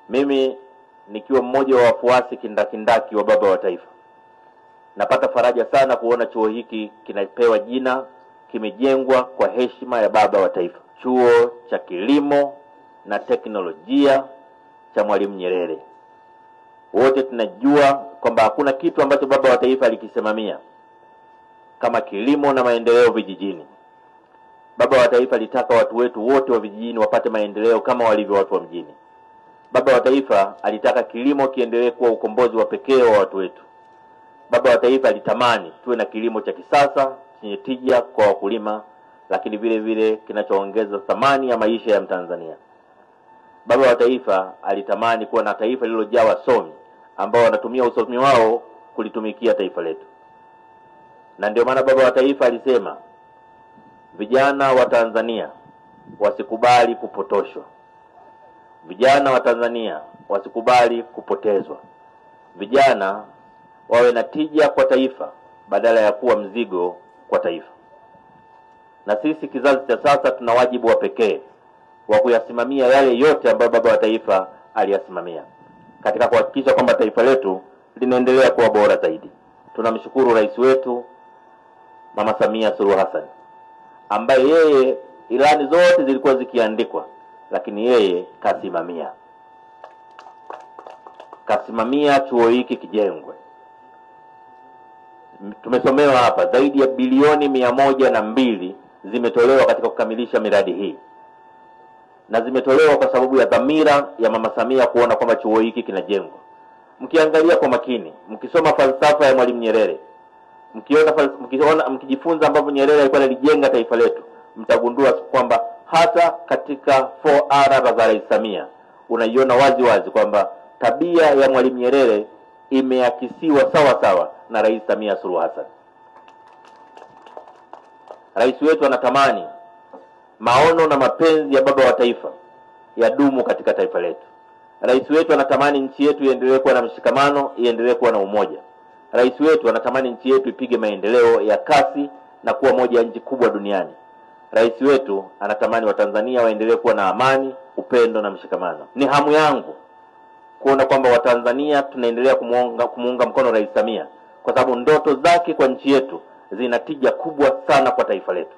Mimi nikiwa mmoja wa wafuasi kindakindaki wa baba wa taifa, napata faraja sana kuona chuo hiki kinapewa jina, kimejengwa kwa heshima ya baba wa taifa, Chuo cha Kilimo na Teknolojia cha Mwalimu Nyerere. Wote tunajua kwamba hakuna kitu ambacho baba wa taifa alikisimamia kama kilimo na maendeleo vijijini. Baba wa taifa alitaka watu wetu wote wa vijijini wapate maendeleo kama walivyo watu wa mjini. Baba wa taifa alitaka kilimo kiendelee kuwa ukombozi wa pekee wa watu wetu. Baba wa taifa alitamani tuwe na kilimo cha kisasa chenye tija kwa wakulima, lakini vile vile kinachoongeza thamani ya maisha ya Mtanzania. Baba wa taifa alitamani kuwa na taifa lililojaa wasomi ambao wanatumia usomi wao kulitumikia taifa letu. Na ndio maana baba wa taifa alisema, vijana wa Tanzania wasikubali kupotoshwa. Vijana wa Tanzania wasikubali kupotezwa. Vijana wawe na tija kwa taifa badala ya kuwa mzigo kwa taifa. Na sisi kizazi cha sasa tuna wajibu wa pekee wa kuyasimamia yale yote ambayo baba wa taifa aliyasimamia katika kuhakikisha kwamba taifa letu linaendelea kuwa bora zaidi. Tunamshukuru rais wetu Mama Samia Suluhu Hassan, ambaye yeye ilani zote zilikuwa zikiandikwa, lakini yeye kasimamia chuo hiki kijengwe. Tumesomewa hapa zaidi ya bilioni 102 zimetolewa katika kukamilisha miradi hii, na zimetolewa kwa sababu ya dhamira ya Mama Samia kuona kwamba chuo hiki kinajengwa. Mkiangalia kwa makini, mkisoma falsafa ya Mwalimu Nyerere, mkijifunza ambavyo Nyerere alikuwa alijenga taifa letu, mtagundua kwamba hata katika 4R za Rais Samia unaiona wazi wazi kwamba tabia ya Mwalimu Nyerere imeakisiwa sawa sawa na Rais Samia Suluhu Hassan. Rais wetu anatamani maono na mapenzi ya baba wa taifa yadumu katika taifa letu. Rais wetu anatamani nchi yetu iendelee kuwa na mshikamano, iendelee kuwa na umoja. Rais wetu anatamani nchi yetu ipige maendeleo ya kasi na kuwa moja ya nchi kubwa duniani. Rais wetu anatamani Watanzania waendelee kuwa na amani, upendo na mshikamano. Ni hamu yangu kuona kwamba Watanzania tunaendelea kumuunga mkono Rais Samia, kwa sababu ndoto zake kwa nchi yetu zina tija kubwa sana kwa taifa letu.